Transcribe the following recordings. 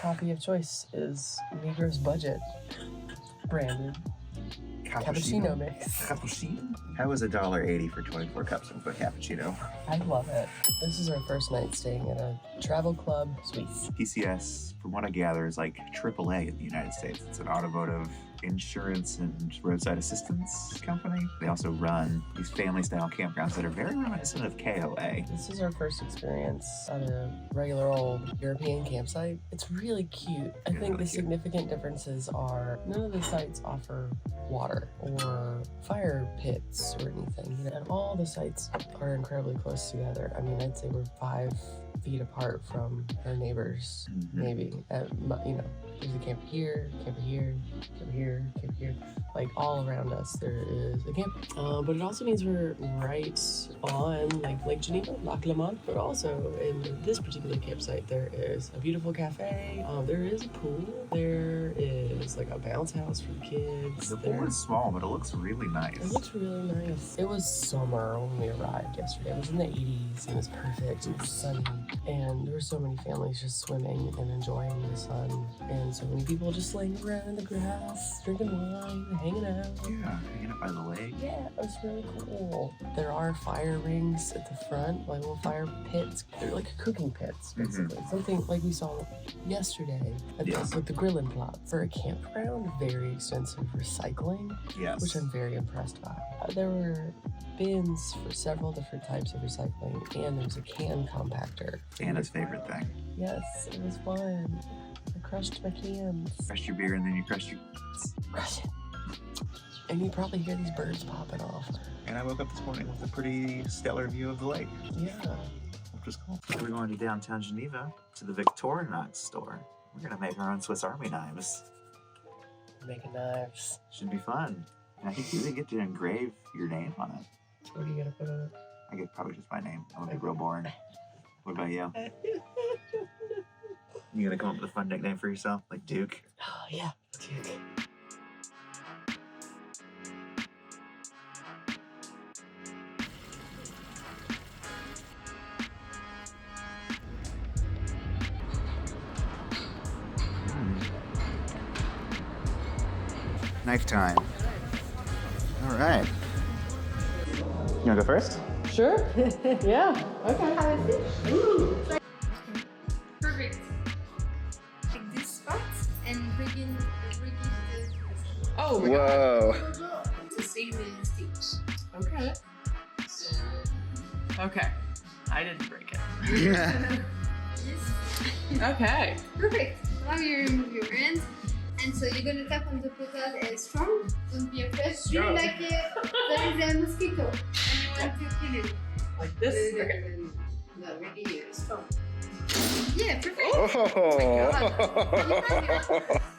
coffee of choice is Negro's Budget branded cappuccino mix. Cappuccino? How is $1.80 for 24 cups of a cappuccino? I love it. This is our first night staying at a travel club, Suisse. PCS, from what I gather, is like AAA in the United States. It's an automotive insurance and roadside assistance company. They also run these family-style campgrounds that are very reminiscent of KOA. This is our first experience at a regular old European campsite. It's really cute. I think the significant differences are none of the sites offer water or fire pits or anything. And all the sites are incredibly close together. I mean, I'd say we're 5 feet apart from our neighbors, maybe. There's a camper here, camper here, camper here, camper here. Like all around us, there is a camp. But it also means we're right on like Lake Geneva, Lac Le Mans. But also in this particular campsite, there is a beautiful cafe. There is a pool. There is like a bounce house for the kids. The pool is small, but it looks really nice. It looks really nice. It was summer when we arrived yesterday. It was in the 80s and it was perfect. It was sunny. And there were so many families just swimming and enjoying the sun. And so many people just laying around in the grass, drinking wine, hanging out. Yeah, hanging out by the lake. Yeah, it was really cool. There are fire rings at the front, like little fire pits. They're like cooking pits, basically. Something like we saw yesterday at the grilling plot. For a campground, very extensive recycling, which I'm very impressed by. There were bins for several different types of recycling, and there's a can compactor. Anna's favorite thing. Yes, it was fun. I crushed my cans. Crushed your beer and then you crushed your... Crush it. And you probably hear these birds popping off. And I woke up this morning with a pretty stellar view of the lake. Yeah. Which is cool. We're going to downtown Geneva to the Victorinox store. We're gonna make our own Swiss Army knives. Making knives. Should be fun. And I think you even get to engrave your name on it. So what are you gonna put on it? I get probably just my name. I'm gonna be real boring. What about you? You gonna come up with a fun nickname for yourself? Like Duke? Oh, yeah. Duke. Knife time. All right. You wanna go first? Sure. Yeah. Okay. Perfect. Take this spot and begin the Oh my Whoa. to save the stage. Okay. Okay. I didn't break it. Yes. Okay. Perfect. Now you remove your hand. And so you're gonna tap on the potato strong. Don't be afraid. Really like there is a mosquito and you want to kill it. Like this? Okay. No, really strong. Yeah, perfect.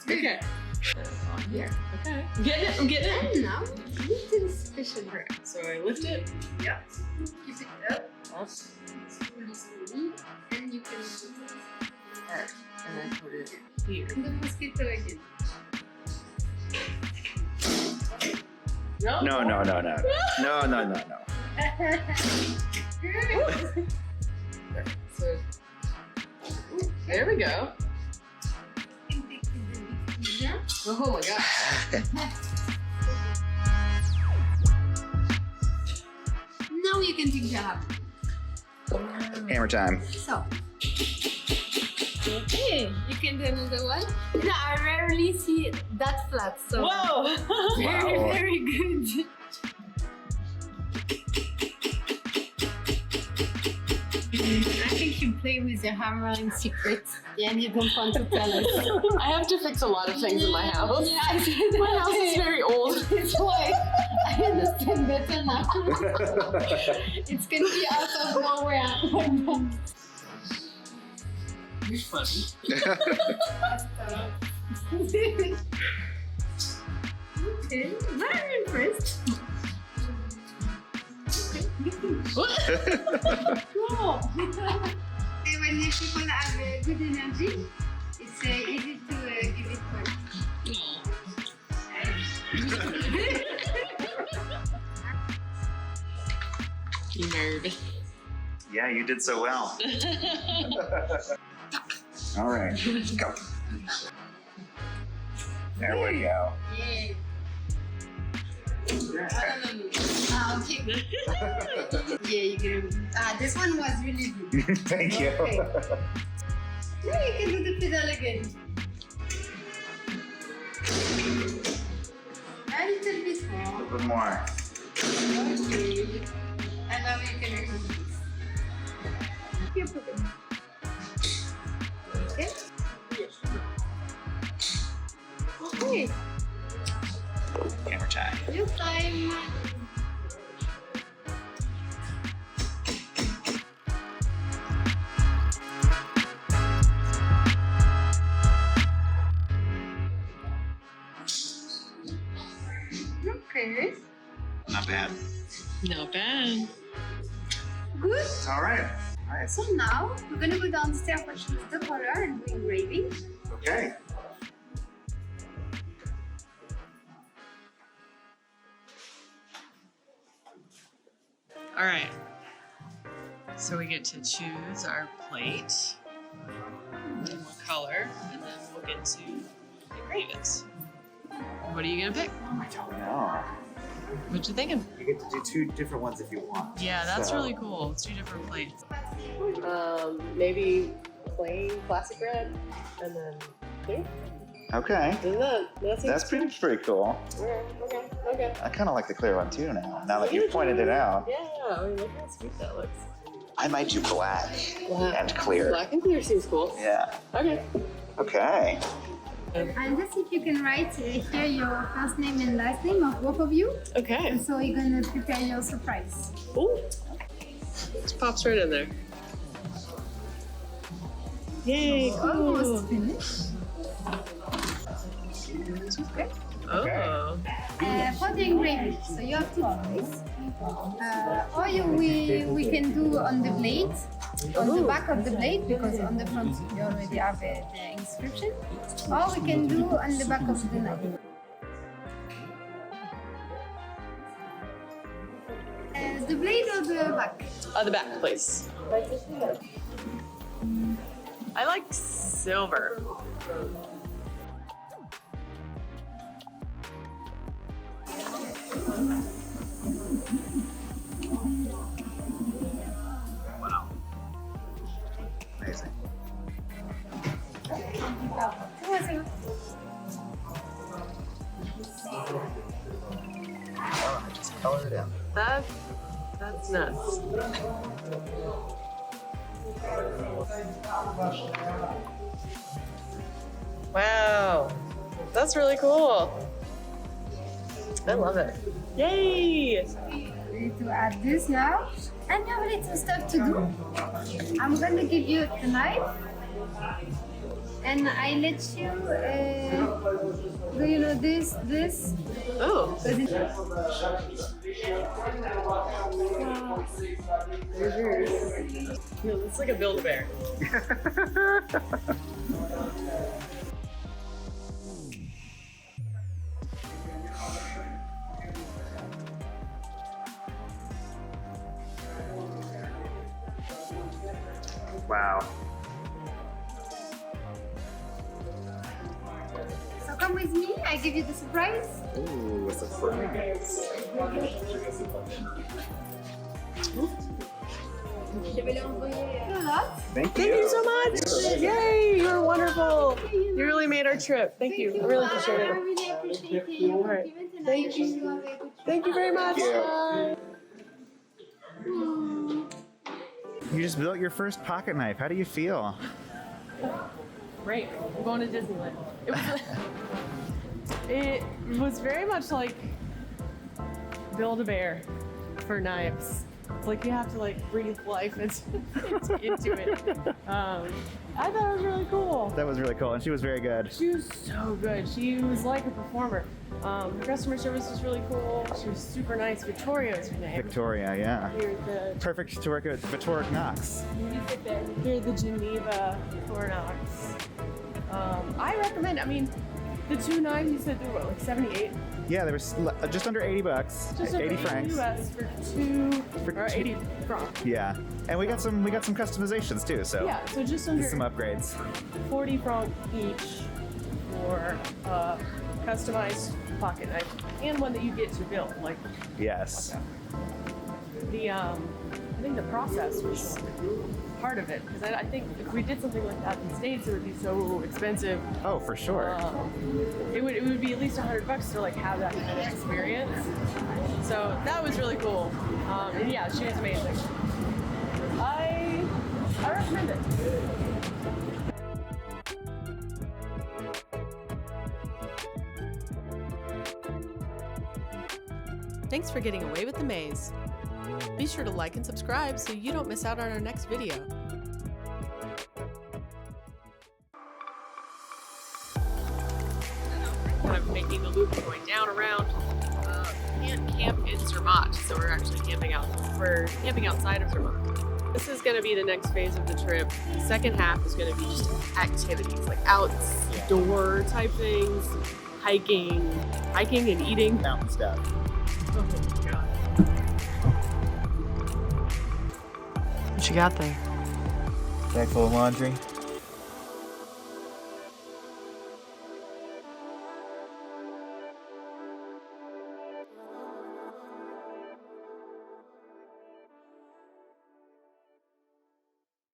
Okay. Here. Okay. I'm getting it. I'm getting it. And now, lift it special. Alright, so I lift it. Yeah. Keep it up. Slowly, slowly. And you can put it. Alright. And I put it here. And the mosquito again. No. No. Good. So, there we go. Oh my god. Now you can take the hammer. Hammer time. So. Okay, you can do another one. No, I rarely see it that flat, so. Whoa! Very, Wow. very good. I think you play with the hammer in secret and you don't want to tell us. I have to fix a lot of things in my house. Yeah, My house is very old. It's why I understand better now. It's gonna be out of nowhere. You're funny. Okay, very impressed. Cool. And when you people have good energy, it's easy to give it fun. You nerd. Yeah, you did so well. All right, go. There we go. Yeah. Okay. Yeah, you can. This one was really good. Thank you. Okay. Now you can do the pedal again. A little bit more. A little bit more. Okay. And now you can remove this. Here, put it. Okay. Okay. Hammer time. New time. Okay. Not bad. Not bad. Good. It's all right. All right. So now we're gonna go downstairs for choose the color and do engraving. Okay. All right. So we get to choose our plate and what color, and then we'll get to engrave it. What are you gonna pick? I don't know. What you thinking? You get to do 2 different ones if you want. Yeah, that's So- really cool. It's 2 different plates. Maybe plain classic red, and then pink. Okay. That's pretty cool. Okay. I kind of like the clear one too now that you've pointed it out. Yeah, I mean, look how sweet that looks. I might do black Black. and clear. Black and clear seems cool. Yeah. Okay. Okay. And just if you can write here your first name and last name of both of you. Okay. And so you're gonna prepare your surprise. Ooh. It pops right in there. Yay, cool. Almost finished. Okay. Oh. For the engraving, so you have 2 choices. Or we can do on the blade, on the back of the blade, because on the front you already have the inscription. Or we can do on the back of the knife. The blade or the back? The back, please. I like silver. Wow. Amazing. Oh, I just colored it in. That's nuts. Wow. That's really cool. I love it. Yay! We need to add this now. And you have a little stuff to do. I'm gonna give you the knife. And I let you, do you know this? Oh. It's like a Build-A-Bear. Wow. So come with me, I give you the surprise. Ooh, a surprise. Thank Thank you so much. Yay, you were wonderful. You really made our trip. Thank you. I really appreciate I it. really appreciate the All right. compliment and Thank I wish you. you have a good Thank you very much. you. trip. You just built your first pocket knife. How do you feel? Great. We're going to Disneyland. It was very much like Build-A-Bear for knives. It's like you have to like breathe life into it. I thought it was really cool. That was really cool, and she was very good. She was so good. She was like a performer. Her customer service was really cool. She was super nice. Victoria is her name. Victoria, yeah. Here at Perfect to work with Victorinox. here at the Geneva Victorinox. I recommend. I mean, The 2.9 you said they were like 78. Yeah, there was just under 80 bucks, Just 80 over francs. US for 80 francs. Yeah, and we got some customizations too. So Yeah, so just under some upgrades. 40 francs each for a customized pocket knife and one that you get to build. Like Yes. the I think the process was part of it, because I think if we did something like that in the States, it would be so expensive. Oh, for sure. It would be at least $100 to like have that kind of experience. So that was really cool. And yeah, she was amazing. I recommend it. Thanks for getting away with the maze. Be sure to like and subscribe so you don't miss out on our next video. Kind of making the loop going down around. We can't camp in Zermatt, so we're actually camping out. We're camping outside of Zermatt. This is going to be the next phase of the trip. The second half is going to be just activities, like outdoor type things, hiking and eating. Mountain stuff. Oh my god. What you got there? Bag full of laundry.